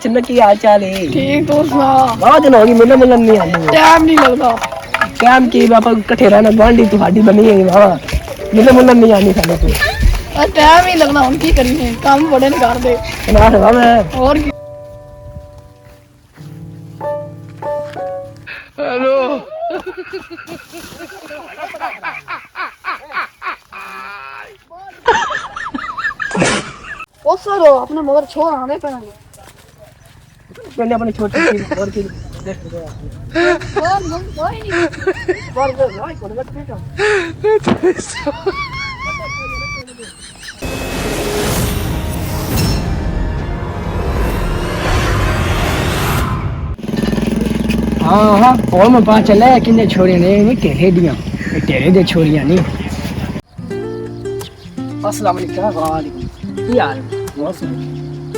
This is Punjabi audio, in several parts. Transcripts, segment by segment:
चिन्ना की हाल चाल है? ठीक तू सुना। बहुत दिन होगी मिलने मिलन नहीं आने। टाइम नहीं लगता। टाइम की बापा कट्ठे रहना गुआंढी तुम्हारी बनी है बाबा मिलने मिलन नहीं आनी साले को। टाइम ही लगना हम की करिए काम बड़े नहीं करते। ना मैं और की हेलो ओ सर अपने मगर छोड़ आने पड़ेंगे। पहले अपने छोटे की और की हाँ हाँ और मैं पता चला किन्ने छोरियां ने टेढ़े दियां टेढ़े दे छोरियां नहीं। अस्सलाम वालेकुम यार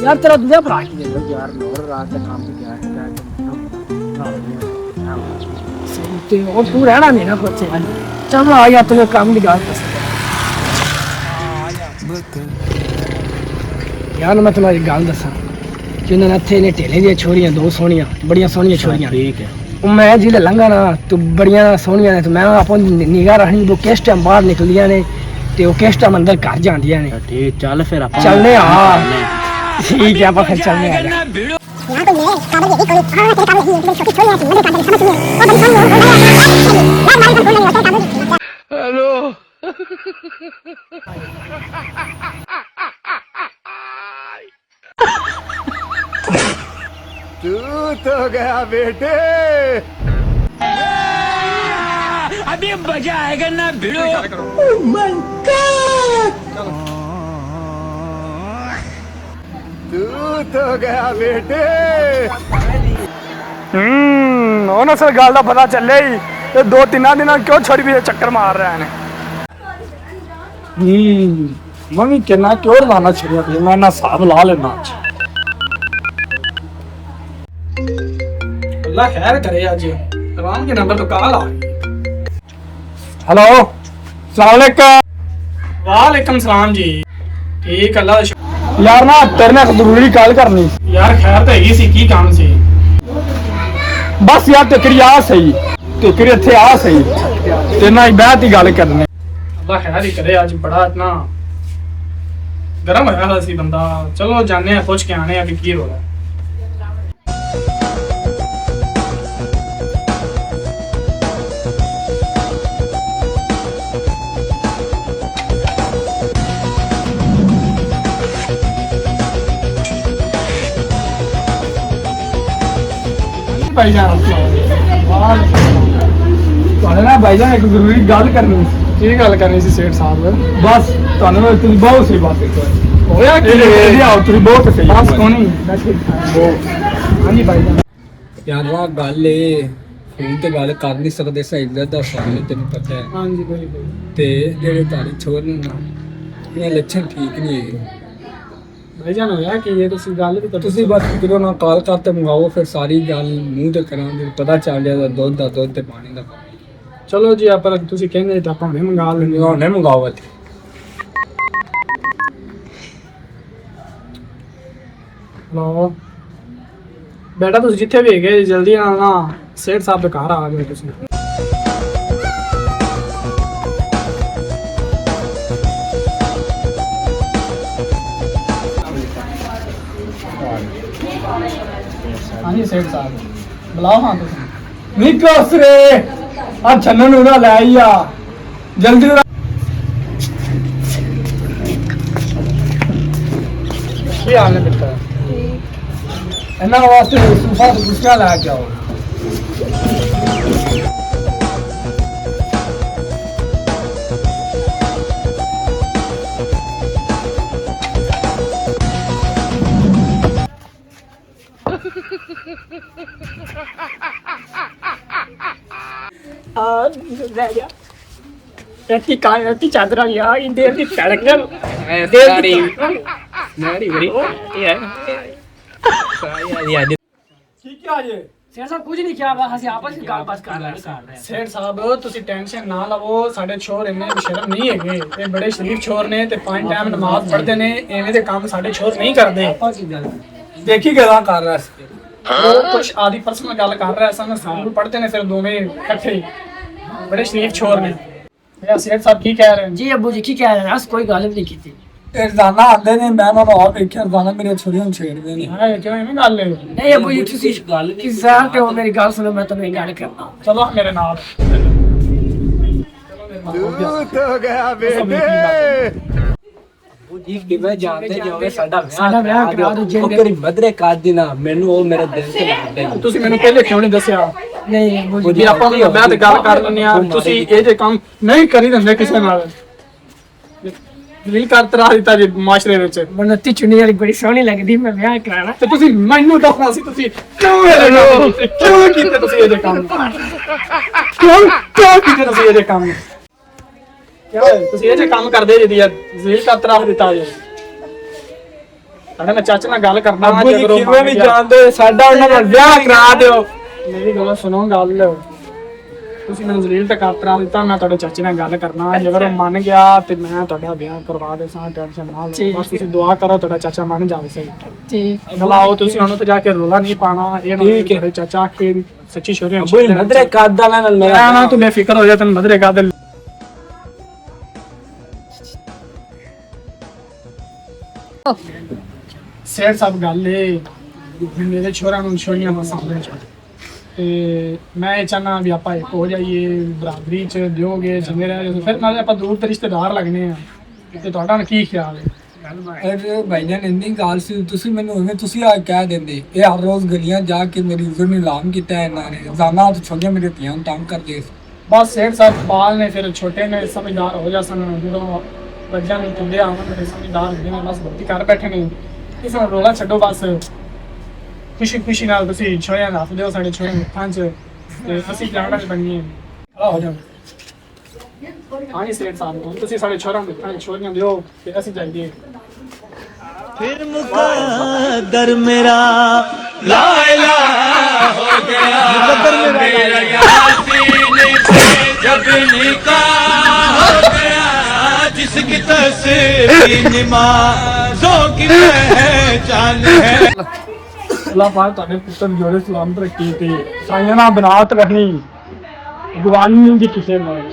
यार तेरा दूसरा भरा की दे दो यार और रात का काम भी क्या है और तू रहना नहीं ना कुछ चल आ गया तुझे काम निकाल यार मैं तुम्हारी गल दसा जिन्होंने इतने ने टेले दी छोरियां दो सोहनियां बड़िया सोहनियां छोरियां ठीक है मैं जिले लंघा ना तू बड़िया सोहनियां ने तो मैं अपन निगाह रखनी वो किस टाइम बाहर निकलियां ने ते वो किस टाइम अंदर घर जांदियां ने। ठीक चल फिर अपन चलने हाँ ठीक है अपन फिर चलने आ जा। हेलो तू तो गया बेटे अभी मजा आएगा ना भिड़ो। तू तो गया बेटे ਉਹਨੂੰ ਸਰ ਗੱਲ ਦਾ ਪਤਾ ਚੱਲਿਆ ਹੀ ਤੇ ਦੋ ਤਿੰਨਾਂ ਦਿਨਾਂ ਕਿਉਂ ਛੜੀ ਵੀ ਚੱਕਰ ਮਾਰ ਰਿਹਾ ਨੇ। ਮੈਂ ਵੀ ਕਿੰਨਾ ਕਿਉਂ ਲਾਣਾ ਛੜਿਆ ਤੇ ਮੈਂ ਨਾ ਹਿਸਾਬ ਲਾ ਲੈਣਾ। ਅੱਲਾ ਖੈਰ ਕਰੇ ਅੱਜ ਰਾਮ ਕੇ ਨੰਬਰ ਤੋਂ ਕਾਲ ਆ ਗਈ। हेलो वालेकुम सलाम जी। ठीक अल्लाह दा शुक्र यार ना तेरे नाल जरूरी गल करनी यार। खैर तो हैगी सी की काम सी बस यार तेरी आ सही तेरी इत्थे आ सही तेरे नाल बैठ ही गल करनी। अल्लाह खैर ही करे आज बड़ा इतना गरम होया सी बंदा। चलो जाने पूछ के आने अभी की रोला। भाईजान ना भाईजान एक जरूरी गल करनी की गल करनी सी सेठ साहब बस तुम बहुत सही बात होया कि तुम बहुत सही बस कोनी हाँ जी भाईजान यार वाह गल फोन ते गल कर नहीं सकते सही दस तेन पता है। हाँ जी कोई ते जेह्ड़े तारी छोर ना इ'यां लक्षण ठीक नहीं है भाईजान होया कि ये तुसी गल भी तुसी बस करो ना कॉल करते मंगाओ फिर सारी गल मूँह ते करांगे पता चल जाएगा दुद्ध दा दुद्ध ते पानी दा पानी। चलो जी आप तुसी कहंदे तो आप हुणे मंगा लेंगे। हुणे मंगाओ इत्थे हेलो बेटा तुसी जिथे भी गए जल्दी आना सेठ साहब दे घर आ गए तुसी। हाँ जी सेठ साहब बुलाओ हाँ तुम निकस रे अब छन्नन उड़ा ले आइया जल्दी ये आने बेटा इन्ना वास्ते सूफा तो कुर्सियां ला के आओ। रत्ती चादर यार इन देर की तड़क ठीक है आज ਸੇਠ ਸਾਹਿਬ ਕੁਝ ਨਹੀਂ ਕਿਹਾ ਬਸ ਅਸੀਂ ਆਪਸ ਵਿੱਚ ਗੱਲਬਾਤ ਕਰ ਰਹੇ ਹਾਂ ਸੇਠ ਸਾਹਿਬ ਤੁਸੀਂ ਟੈਨਸ਼ਨ ਨਾ ਲਵੋ, ਸਾਡੇ ਛੋਰ ਇੰਨੇ ਬੇਸ਼ਰਮ ਨਹੀਂ ਹੈਗੇ, ਇਹ ਬੜੇ ਸ਼ਰੀਫ ਛੋਰ ਨੇ ਤੇ 5 ਟਾਈਮ ਨਮਾਜ਼ ਪੜ੍ਹਦੇ ਨੇ, ਐਵੇਂ ਦੇ ਕੰਮ ਸਾਡੇ ਛੋਰ ਨਹੀਂ ਕਰਦੇ। ਆਪਾਂ ਕੀ ਗੱਲ ਦੇਖੀ ਗੱਲਾਂ ਕਰ ਰਿਹਾ ਸੀ ਉਹ ਕੁਛ ਆਦੀ ਪਰਸਨਲ ਗੱਲ ਕਰ ਰਿਹਾ ਸਨ, ਸਾਨੂੰ ਪੜ੍ਹਦੇ ਨੇ ਫਿਰ ਦੋਵੇਂ ਇਕੱਠੇ, ਬੜੇ ਸ਼ਰੀਫ ਛੋਰ ਨੇ। ਇਹ ਸੇਠ ਸਾਹਿਬ ਕੀ ਕਹਿ ਰਹੇ ਨੇ? ਜੀ ਅੱਬੂ ਜੀ ਕੀ ਕਹਿ ਰਹੇ ਨੇ? ਅਸ ਕੋਈ ਗੱਲ ਵੀ ਨਹੀਂ ਕੀਤੀ। ਇਹ ਰੋਜ਼ਾਨਾ ਆਉਂਦੇ ਨੇ, ਮੈਂ ਉਹਨਾਂ ਨੂੰ ਆਪ ਵੇਖਿਆ ਰੋਜ਼ਾਨਾ ਮੇਰੀਆਂ ਛੁਰੀਆਂ ਨੂੰ ਛੇੜਦੇ ਨੇ। ਹਾਂ ਕਿਉਂ ਐਵੇਂ ਗੱਲ ਹੈ? ਨਹੀਂ ਅੱਬੂ ਜੀ ਤੁਸੀਂ ਗੱਲ ਨਹੀਂ ਸਾਰ ਤੇ ਮੇਰੀ ਗੱਲ ਸੁਣੋ, ਮੈਂ ਤੁਹਾਨੂੰ ਇਹ ਗੱਲ ਕਰਦਾ। ਚਲੋ ਮੇਰੇ ਨਾਲ। तू तो गया बेटे ਉਹ ਜੀ ਕਿਵੇਂ ਜਾਣਦੇ ਜਾਓਗੇ ਸਾਡਾ ਸਾਡਾ ਵਿਆਹ ਕਰਾ ਦਿਓ ਜੀ। ਉਹ ਤੇਰੀ ਮਦਰੇ ਕਰ ਦੇਣਾ, ਮੈਨੂੰ ਉਹ ਮੇਰੇ ਦਿਲ ਤੇ ਲੱਗਦੇ ਨੇ। ਤੁਸੀਂ ਮੈਨੂੰ ਪਹਿਲੇ ਕਿਉਂ ਨਹੀਂ ਦੱਸਿਆ? ਨਹੀਂ ਅੱਬੂ ਜੀ ਜੇ ਆਪਾਂ ਨੂੰ ਮੈਂ ਤੇ ਗੱਲ ਕਰ ਲੈਂਦੇ ਆ, ਤੁਸੀਂ ਇਹ ਜੇ ਕੰਮ ਨਹੀਂ ਕਰੀ ਦਿੰਦੇ ਕਿਸੇ ਨਾਲ। ਦਿਲ ਕਰ ਤਰਾ ਦਿੱਤਾ ਜੀ ਮਾਸ਼ਰੇ ਵਿੱਚ। ਮਨਤੀ ਚੁੰਨੀ ਵਾਲੀ ਬੜੀ ਸੋਹਣੀ ਲੱਗਦੀ, ਮੈਂ ਵਿਆਹ ਕਰਾਣਾ। ਤੇ ਤੁਸੀਂ ਮੈਨੂੰ ਦੱਸਣਾ ਸੀ, ਤੁਸੀਂ ਕਿਉਂ ਕੀਤੇ ਤੁਸੀਂ ਇਹ ਜੇ ਕੰਮ? ਕਿਉਂ ਕੀਤੇ ਤੁਸੀਂ ਇਹ ਜੇ ਕੰਮ? ਕਿਉਂ ਤੁਸੀਂ ਇਹ ਜੇ ਕੰਮ ਕਰਦੇ ਜੀ? ਦਿਲ ਕਰ ਤਰਾ ਦਿੱਤਾ ਜੀ। ਸਾਡੇ ਮੈਂ ਚਾਚੇ ਨਾਲ ਗੱਲ ਕਰਨਾ ਅੱਬੂ ਜੀ ਕਿਵੇਂ ਵੀ ਜਾਣਦੇ, ਸਾਡਾ ਉਹਨਾਂ ਨਾਲ ਵਿਆਹ ਕਰਾ ਦਿਓ। ਮੇਰੀ ਗੱਲ ਸੁਣੋ, ਗੱਲ ਤੁਸੀਂ ਮੈਨੂੰ ਜ਼ਲੀਲ ਤੇ ਕਰਤਰਾ ਦਿੱਤਾ, ਮੈਂ ਤੁਹਾਡੇ ਚਾਚੇ ਨਾਲ ਗੱਲ ਕਰਨਾ, ਜੇਕਰ ਉਹ ਮੰਨ ਗਿਆ ਤੇ ਮੈਂ ਤੁਹਾਡਾ ਵਿਆਹ ਕਰਵਾ ਦੇ ਸਾਂ। ਟੈਨਸ਼ਨ ਨਾ ਲਓ, ਬਸ ਤੁਸੀਂ ਦੁਆ ਕਰੋ ਤੁਹਾਡਾ ਚਾਚਾ ਮੰਨ ਜਾਵੇ ਸਹੀ। ਠੀਕ ਬੁਲਾਓ ਤੁਸੀਂ ਉਹਨੂੰ ਤੇ ਜਾ ਕੇ ਰੋਲਾ ਨਹੀਂ ਪਾਣਾ। ਇਹ ਨਾ ਤੁਹਾਡੇ ਚਾਚਾ ਕੇ ਸੱਚੀ ਸ਼ੋਰੀ ਅੱਬੂ ਜੀ ਮਦਰੇ ਕਰ ਦੇਣਾ ਨਾਲ ਮੇਰਾ ਨਾ ਤੂੰ ਬੇਫਿਕਰ ਹੋ ਜਾ, ਤੈਨੂੰ ਮਦਰੇ ਕਾ ਦੇ। ਸੇਠ ਸਾਹਿਬ ਗੱਲ ਏ, ਮੇਰੇ ਛੋਰਾਂ ਨੂੰ ਛੋੜੀਆਂ ਪਸੰਦ ਨੇ ਤੇ ਮੈਂ ਇਹ ਚਾਹਨਾ ਵੀ ਆਪਾਂ ਇੱਕ ਹੋ ਜਾਈਏ, ਬਰਾਬਰੀ ਚ ਦਿਓਗੇ ਜਿੰਨੇ ਰਹਿ, ਫਿਰ ਨਾਲੇ ਆਪਾਂ ਦੂਰ ਤੇ ਰਿਸ਼ਤੇਦਾਰ ਲੱਗਨੇ ਆ। ਤੇ ਤੁਹਾਡਾ ਕੀ ਖਿਆਲ ਹੈ? ਅਰੇ ਭਾਈ ਜਾਨ ਇੰਨੀ ਗੱਲ ਸੀ, ਤੁਸੀਂ ਮੈਨੂੰ ਐਵੇਂ ਤੁਸੀਂ ਆ ਕਹਿ ਦਿੰਦੇ। ਇਹ ਹਰ ਰੋਜ਼ ਗਲੀਆਂ ਜਾ ਕੇ ਮੇਰੀ ਇੱਜ਼ਤ ਨੂੰ ਲਾਮ ਕੀਤਾ ਇਹਨਾਂ ਨੇ, ਰੋਜ਼ਾਨਾ ਤੇ ਛੋਟੀਆਂ ਮੇਰੇ ਧੀਆਂ ਨੂੰ ਤੰਗ ਕਰਦੇ ਸੀ। ਬਸ ਸੇਠ ਸਾਹਿਬ ਪਾਲ ਨੇ, ਫਿਰ ਛੋਟੇ ਨੇ ਸਮਝਦਾਰ ਹੋ ਜਾ ਸਨ, ਜਦੋਂ ਬੱਚਿਆਂ ਨੂੰ ਤੁੰਦੇ ਆਉਣ ਤੇ ਸਮਝਦਾਰ ਹੁੰਦੇ ਨੇ, ਬਸ ਭਰਤੀ ਕਰ ਬੈਠੇ ਨੇ। ਇਸ ਨੂੰ ਰੋਲਾ ਛੱਡੋ, ਬਸ ਖੁਸ਼ੀ ਖੁਸ਼ੀ ਨਾਲ ਤੁਸੀਂ ਛੋੜਿਆਂ ਦਾ ਹੱਥ ਦਿਓ ਸਾਡੇ ਛੋੜਿਆਂ ਦੇ ਹੱਥਾਂ 'ਚ, ਤੇ ਅਸੀਂ ਜਾਣਾ ਚ ਬਣੀਏ। ਖੜਾ ਹੋ ਜਾਓ। ਹਾਂਜੀ ਸੇਠ ਸਾਹਿਬ, ਹੁਣ ਤੁਸੀਂ ਸਾਡੇ ਛੋੜਿਆਂ ਦੇ ਹੱਥਾਂ 'ਚ ਛੋੜੀਆਂ ਦਿਓ ਤੇ ਅਸੀਂ ਜਾਈਏ। फिर मुकद्दर मेरा ला इलाहा हो गया, मुकद्दर मेरा यासीन से जब निकाह हो गया, जिसकी तस्वीर नमाज़ों की पहचान है। अल्लाह पाक ਤੁਹਾਡੇ ਪੁੱਤਰ ਨੂੰ ਜੋੜੇ ਸਲਾਮਤ ਰੱਖੀ ਤੇ ਸਾਈਆਂ ਨਾਲ ਬਨਾਤ ਰਹਿਣੀ, ਗੁਆਨੀ ਦੀ ਕਿਸੇ ਨਾਲ।